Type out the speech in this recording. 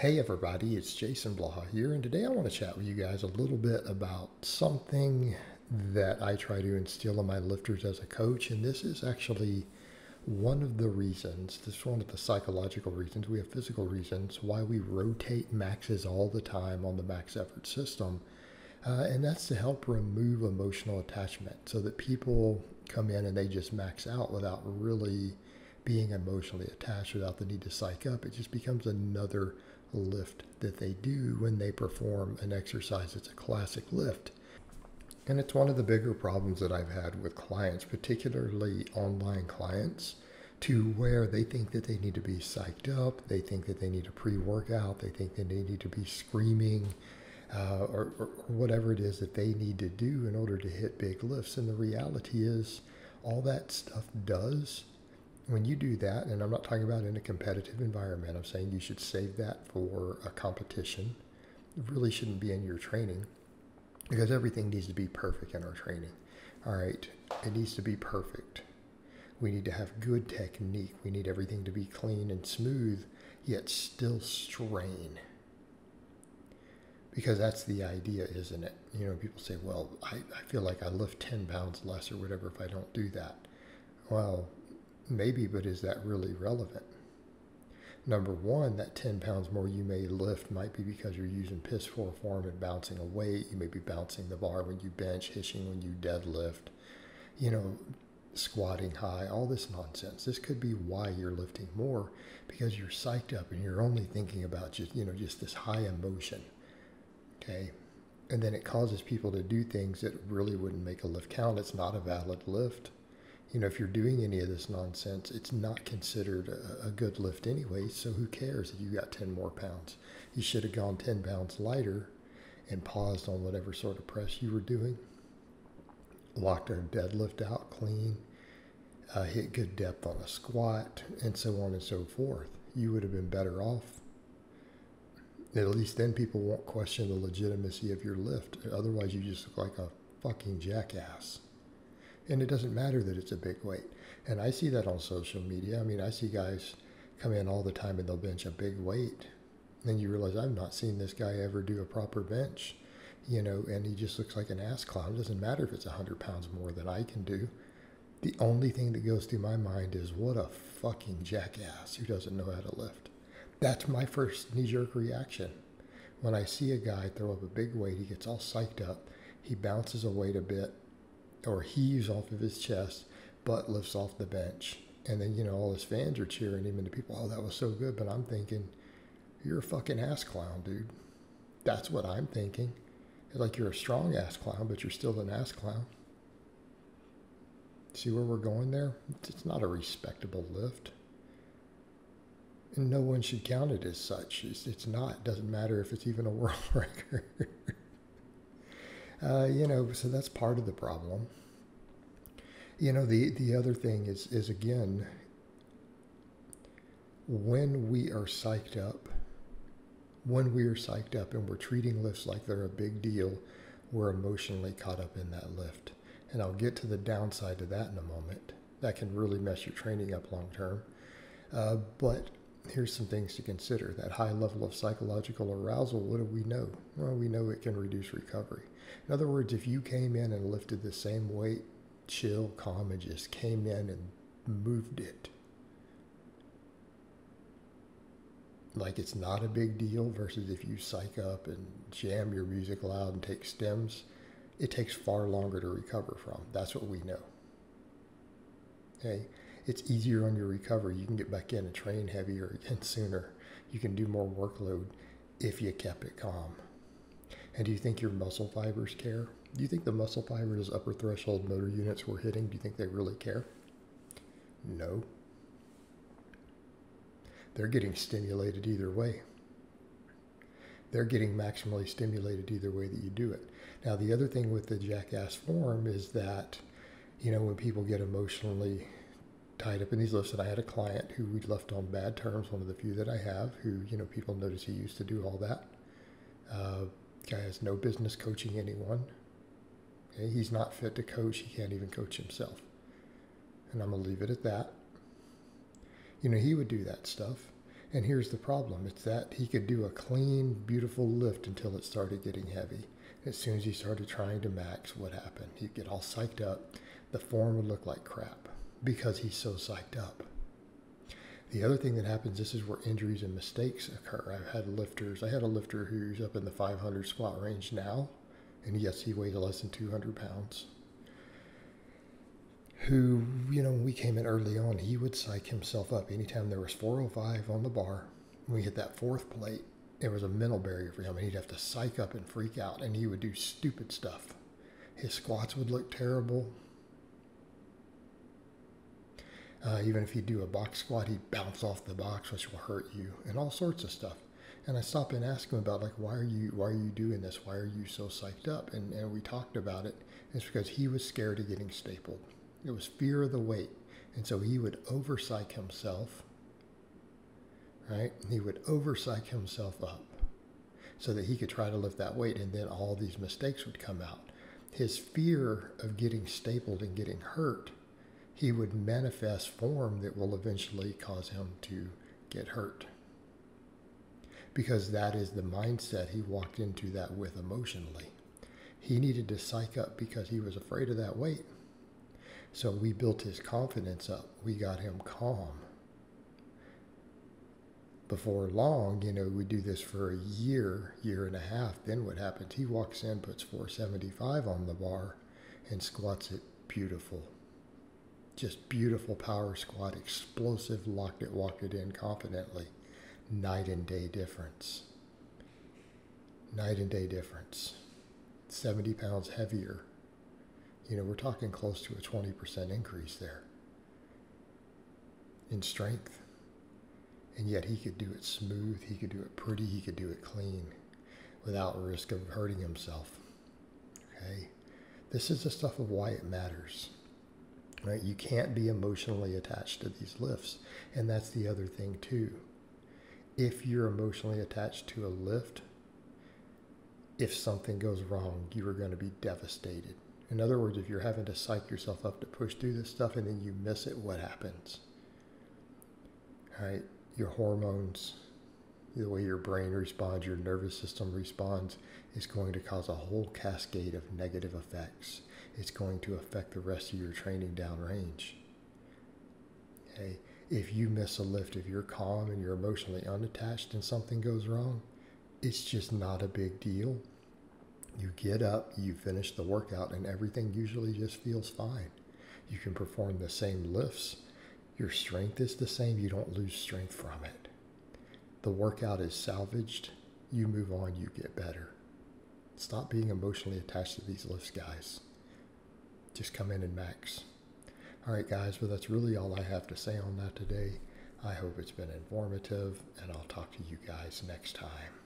Hey everybody, it's Jason Blaha here, and today I want to chat with you guys a little bit about something that I try to instill in my lifters as a coach, and this is actually one of the reasons, this is one of the psychological reasons, we have physical reasons why we rotate maxes all the time on the max effort system, and that's to help remove emotional attachment so that people come in and they just max out without really being emotionally attached, without the need to psych up. It just becomes another lift that they do when they perform an exercise. It's a classic lift. And it's one of the bigger problems that I've had with clients, particularly online clients, to where they think that they need to be psyched up, they think that they need a pre-workout, they think that they need to be screaming, or whatever it is that they need to do in order to hit big lifts. And the reality is, all that stuff does, when you do that, and I'm not talking about in a competitive environment, I'm saying you should save that for a competition. It really shouldn't be in your training, because everything needs to be perfect in our training. All right, it needs to be perfect. We need to have good technique. We need everything to be clean and smooth, yet still strain. Because that's the idea, isn't it? You know, people say, well, I feel like I lift 10 pounds less or whatever if I don't do that. Well, maybe, but is that really relevant? Number one, that 10 pounds more you may lift might be because you're using piss poor form and bouncing a weight. You may be bouncing the bar when you bench, hitching when you deadlift, squatting high, all this nonsense. This could be why you're lifting more, because you're psyched up and you're only thinking about just this high emotion. Okay. And then it causes people to do things that really wouldn't make a lift count. It's not a valid lift. If you're doing any of this nonsense, it's not considered a good lift anyway, so who cares if you got 10 more pounds? You should have gone 10 pounds lighter and paused on whatever sort of press you were doing, locked our deadlift out clean, hit good depth on a squat, and so on and so forth. You would have been better off. At least then people won't question the legitimacy of your lift. Otherwise, you just look like a fucking jackass. And it doesn't matter that it's a big weight. And I see that on social media. I mean, I see guys come in all the time and they'll bench a big weight. And you realize, I've not seen this guy ever do a proper bench, and he just looks like an ass clown. It doesn't matter if it's 100 pounds more than I can do. The only thing that goes through my mind is, what a fucking jackass who doesn't know how to lift. That's my first knee-jerk reaction. When I see a guy throw up a big weight, he gets all psyched up, he bounces a weight a bit, or heaves off of his chest, butt lifts off the bench. And then, all his fans are cheering him, and the people, oh, that was so good. But I'm thinking, you're a fucking ass clown, dude. That's what I'm thinking. It's like you're a strong ass clown, but you're still an ass clown. See where we're going there? It's not a respectable lift. And no one should count it as such. It's not. It doesn't matter if it's even a world record. So that's part of the problem. The other thing is again, when we are psyched up and we're treating lifts like they're a big deal, we're emotionally caught up in that lift. And I'll get to the downside of that in a moment. That can really mess your training up long term. But here's some things to consider. That high level of psychological arousal, what do we know? Well, we know it can reduce recovery. In other words, if you came in and lifted the same weight, chill, calm, and just came in and moved it like it's not a big deal, versus if you psych up and jam your music loud and take stems, it takes far longer to recover from. That's what we know. Okay? It's easier on your recovery. You can get back in and train heavier again sooner. You can do more workload if you kept it calm. And do you think your muscle fibers care? Do you think the muscle fibers, upper threshold motor units we're hitting, do you think they really care? No. They're getting stimulated either way. They're getting maximally stimulated either way that you do it. Now, the other thing with the jackass form is that, when people get emotionally tied up in these lifts, and I had a client who we left on bad terms, one of the few that I have, who, people notice he used to do all that. Guy has no business coaching anyone. Okay? He's not fit to coach. He can't even coach himself. And I'm going to leave it at that. He would do that stuff. And here's the problem. It's that he could do a clean, beautiful lift until it started getting heavy. As soon as he started trying to max, what happened? He'd get all psyched up. The form would look like crap because he's so psyched up. The other thing that happens, this is where injuries and mistakes occur. I had a lifter who's up in the 500 squat range now, and yes, he weighs less than 200 pounds. Who, when we came in early on, he would psych himself up. Anytime there was 405 on the bar, when we hit that fourth plate, it was a mental barrier for him, and he'd have to psych up and freak out, and he would do stupid stuff. His squats would look terrible. Even if he'd do a box squat, he'd bounce off the box, which will hurt you, and all sorts of stuff. And I stopped and asked him about, like, why are you doing this? Why are you so psyched up? And we talked about it. It's because he was scared of getting stapled. It was fear of the weight. And so he would overpsych himself, right? He would overpsych himself up so that he could try to lift that weight, and then all these mistakes would come out. His fear of getting stapled and getting hurt, he would manifest form that will eventually cause him to get hurt. Because that is the mindset he walked into that with emotionally. He needed to psych up because he was afraid of that weight. So we built his confidence up. We got him calm. Before long, we do this for a year and a half. Then what happens? He walks in, puts 475 on the bar, and squats it beautiful. Just beautiful power squat, explosive, walked it in confidently. Night and day difference. Night and day difference. 70 pounds heavier. We're talking close to a 20% increase there in strength. And yet he could do it smooth, he could do it pretty, he could do it clean without risk of hurting himself. Okay? This is the stuff of why it matters. Right? You can't be emotionally attached to these lifts. And that's the other thing too. If you're emotionally attached to a lift, if something goes wrong, you are going to be devastated. In other words, if you're having to psych yourself up to push through this stuff and then you miss it, what happens? All right? Your hormones, the way your brain responds, your nervous system responds, is going to cause a whole cascade of negative effects. It's going to affect the rest of your training downrange. Okay? If you miss a lift, if you're calm and you're emotionally unattached and something goes wrong, it's just not a big deal. You get up, you finish the workout, and everything usually just feels fine. You can perform the same lifts. Your strength is the same. You don't lose strength from it. The workout is salvaged. You move on, you get better. Stop being emotionally attached to these lifts, guys. Just come in and max. All right, guys, well, that's really all I have to say on that today. I hope it's been informative, and I'll talk to you guys next time.